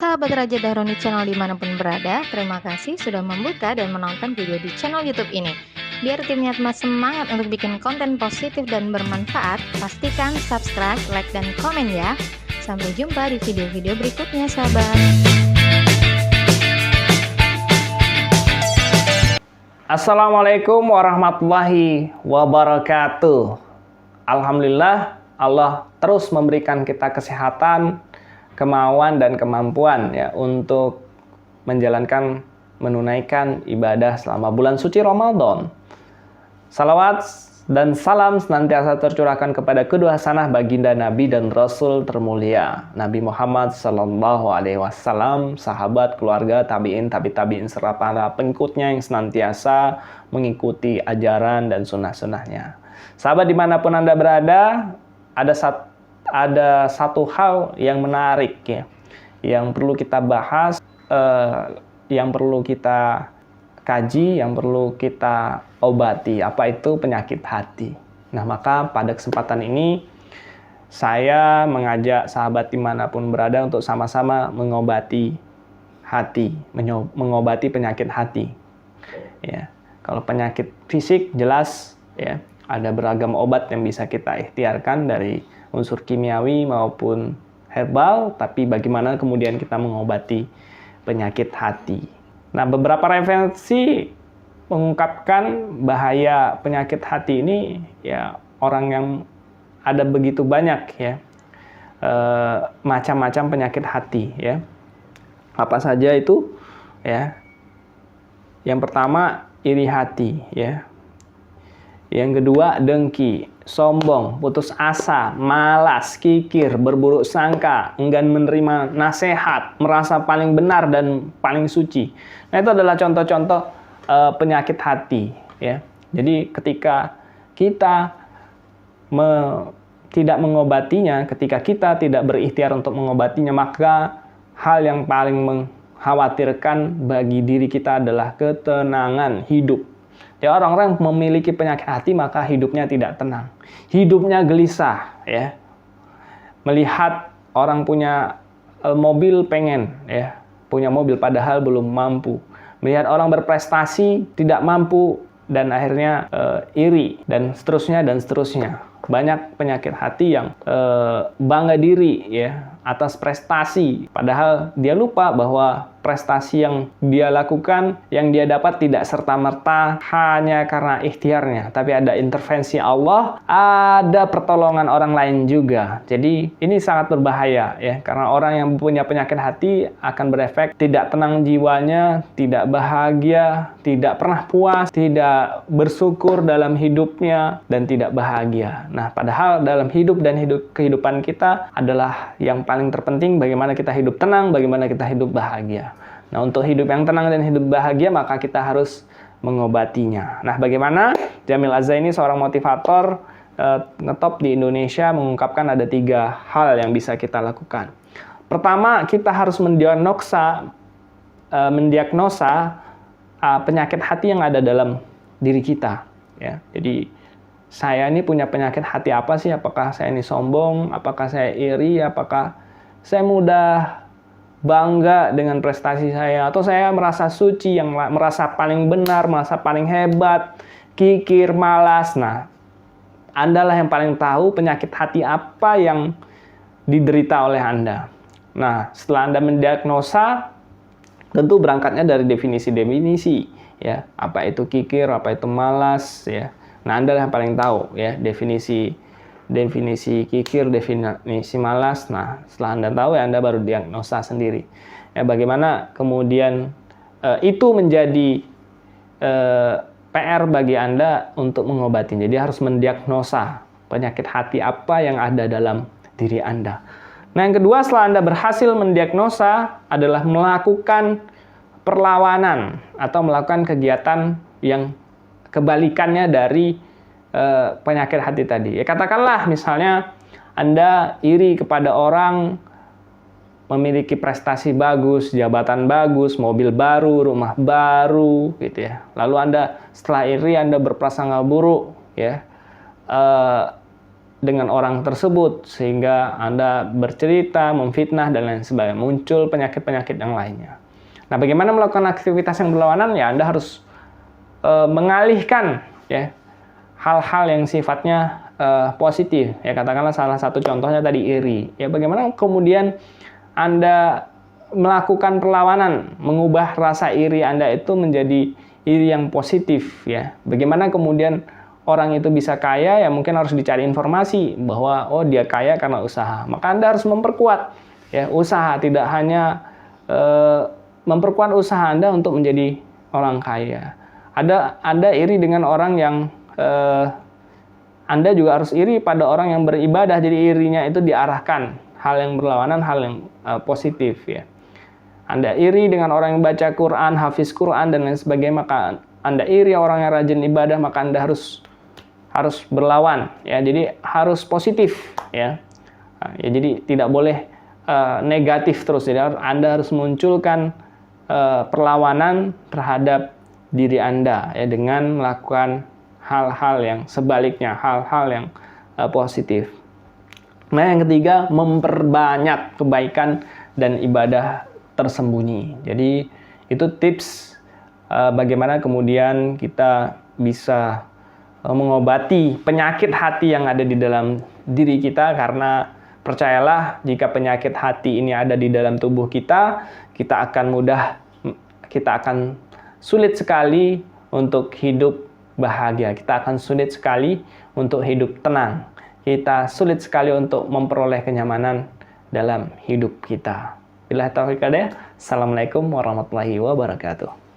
Sahabat Raja Dahroni Channel dimanapun berada, terima kasih sudah membuka dan menonton video di channel YouTube ini. Biar timnya Mas semangat untuk bikin konten positif dan bermanfaat, pastikan subscribe, like, dan komen ya. Sampai jumpa di video-video berikutnya, sahabat. Assalamualaikum warahmatullahi wabarakatuh. Alhamdulillah, Allah terus memberikan kita kesehatan, kemauan dan kemampuan ya untuk menunaikan ibadah selama bulan suci Ramadan. Salawat dan salam senantiasa tercurahkan kepada kedua hasanah baginda Nabi dan Rasul termulia Nabi Muhammad Sallallahu Alaihi Wasallam, sahabat, keluarga, tabiin, tabiin serta para pengikutnya yang senantiasa mengikuti ajaran dan sunnah-sunnahnya. Sahabat dimanapun Anda berada, ada satu hal yang menarik ya, yang perlu kita bahas, yang perlu kita kaji, yang perlu kita obati. Apa itu penyakit hati? Nah, maka pada kesempatan ini saya mengajak sahabat dimanapun berada untuk sama-sama mengobati hati, mengobati penyakit hati. Ya, kalau penyakit fisik jelas ya, ada beragam obat yang bisa kita ikhtiarkan dari unsur kimiawi maupun herbal, tapi bagaimana kemudian kita mengobati penyakit hati. Nah, beberapa referensi mengungkapkan bahaya penyakit hati ini ya, orang yang ada begitu banyak ya, macam-macam penyakit hati ya. Apa saja itu ya? Yang pertama iri hati ya. Yang kedua dengki, sombong, putus asa, malas, kikir, berburuk sangka, enggan menerima nasihat, merasa paling benar dan paling suci. Nah, itu adalah contoh-contoh penyakit hati ya. Jadi ketika kita tidak mengobatinya, ketika kita tidak berikhtiar untuk mengobatinya, maka hal yang paling mengkhawatirkan bagi diri kita adalah ketenangan hidup. Ya, orang-orang yang memiliki penyakit hati maka hidupnya tidak tenang, hidupnya gelisah ya. Melihat orang punya mobil, pengen ya punya mobil padahal belum mampu. Melihat orang berprestasi tidak mampu dan akhirnya iri dan seterusnya. Banyak penyakit hati yang bangga diri ya atas prestasi, padahal dia lupa bahwa prestasi yang dia lakukan, yang dia dapat tidak serta-merta hanya karena ikhtiarnya, tapi ada intervensi Allah, ada pertolongan orang lain juga. Jadi ini sangat berbahaya ya, karena orang yang punya penyakit hati akan berefek tidak tenang jiwanya, tidak bahagia, tidak pernah puas, tidak bersyukur dalam hidupnya, dan tidak bahagia. Nah, padahal dalam hidup dan kehidupan kita adalah yang paling terpenting bagaimana kita hidup tenang, bagaimana kita hidup bahagia. Nah, untuk hidup yang tenang dan hidup bahagia, maka kita harus mengobatinya. Nah, bagaimana? Jamil Azzaini, seorang motivator ngetop di Indonesia, mengungkapkan ada 3 hal yang bisa kita lakukan. Pertama, kita harus mendiagnosa penyakit hati yang ada dalam diri kita. Ya, jadi saya ini punya penyakit hati apa sih? Apakah saya ini sombong? Apakah saya iri? Apakah saya mudah bangga dengan prestasi saya? Atau saya merasa suci, yang merasa paling benar, merasa paling hebat, kikir, malas? Nah, Anda lah yang paling tahu penyakit hati apa yang diderita oleh Anda. Nah, setelah Anda mendiagnosa, tentu berangkatnya dari definisi-definisi ya. Apa itu kikir, apa itu malas ya. Nah, Anda yang paling tahu ya definisi kikir, definisi malas. Nah, setelah Anda tahu ya, Anda baru diagnosa sendiri. Ya, bagaimana kemudian itu menjadi PR bagi Anda untuk mengobati. Jadi harus mendiagnosa penyakit hati apa yang ada dalam diri Anda. Nah, yang kedua, setelah Anda berhasil mendiagnosa adalah melakukan perlawanan atau melakukan kegiatan yang kebalikannya dari penyakit hati tadi. Ya, katakanlah misalnya Anda iri kepada orang memiliki prestasi bagus, jabatan bagus, mobil baru, rumah baru, gitu ya. Lalu Anda setelah iri Anda berprasangka buruk, ya. dengan orang tersebut sehingga Anda bercerita, memfitnah dan lain sebagainya, muncul penyakit-penyakit yang lainnya. Nah, bagaimana melakukan aktivitas yang berlawanan? Ya, Anda harus mengalihkan ya hal-hal yang sifatnya positif. Ya, katakanlah salah satu contohnya tadi iri. Ya, bagaimana kemudian Anda melakukan perlawanan, mengubah rasa iri Anda itu menjadi iri yang positif ya. Bagaimana kemudian orang itu bisa kaya? Ya mungkin harus dicari informasi bahwa oh dia kaya karena usaha. Maka Anda harus memperkuat ya usaha, tidak hanya memperkuat usaha Anda untuk menjadi orang kaya. Anda iri dengan orang yang Anda juga harus iri pada orang yang beribadah. Jadi irinya itu diarahkan hal yang berlawanan, hal yang positif ya. Anda iri dengan orang yang baca Quran, hafiz Quran dan lain sebagainya, maka Anda iri orang yang rajin ibadah, maka Anda harus berlawan ya. Jadi harus positif ya. Ya jadi tidak boleh negatif terus. Jadi Anda harus munculkan perlawanan terhadap diri Anda ya dengan melakukan hal-hal yang sebaliknya, hal-hal yang positif. Nah, yang ketiga, memperbanyak kebaikan dan ibadah tersembunyi. Jadi itu tips bagaimana kemudian kita bisa mengobati penyakit hati yang ada di dalam diri kita, karena percayalah jika penyakit hati ini ada di dalam tubuh kita, kita akan sulit sekali untuk hidup bahagia, kita akan sulit sekali untuk hidup tenang, kita sulit sekali untuk memperoleh kenyamanan dalam hidup kita. Billahi taufiq hidayah. Assalamualaikum warahmatullahi wabarakatuh.